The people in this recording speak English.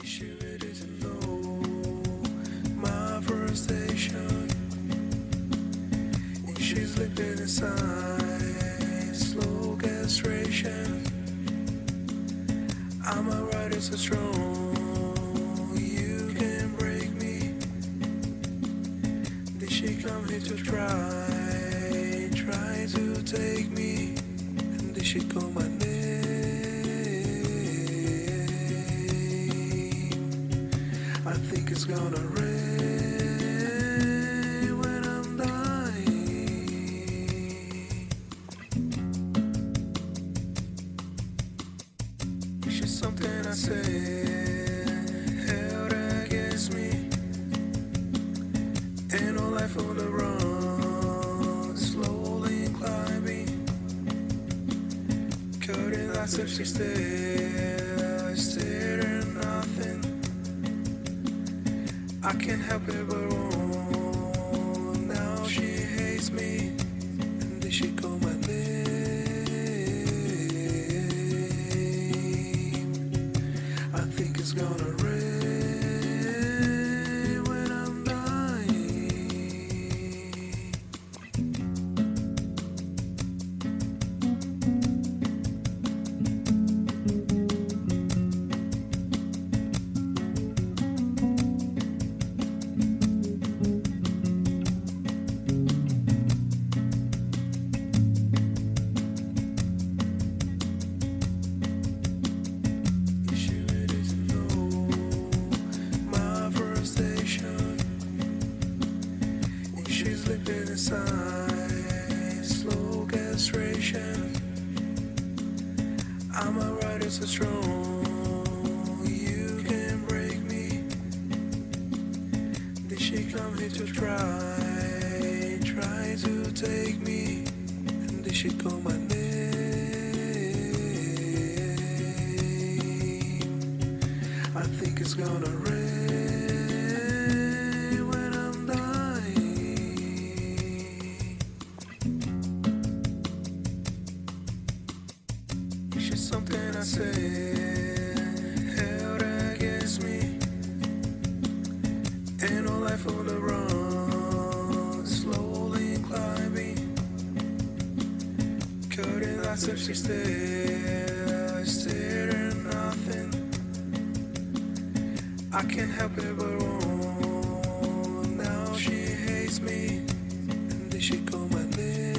She ready to know my frustration, and she's looking inside, slow castration. I'm a rider so strong, you can break me. Did she come here to try to take me? And did she call my name? I think it's gonna rain when I'm dying. She's something I said held against me. Ain't no life on the run, slowly climbing. Cutting lots of she stared at nothing. I can't help it but wrong. Now she hates me, and then she call my name. I think it's gonna rain when I'm dying. She's looking inside, slow castration. I'm a rider so strong, you can break me. Did she come here to try to take me? And did she call my name? I think it's gonna rain when I'm dying. She's something I said held against me. Ain't no life on the run, slowly climbing. Cutting lots of she stared at nothing. I can't help it but wrong. Now she hates me, and then she call my name.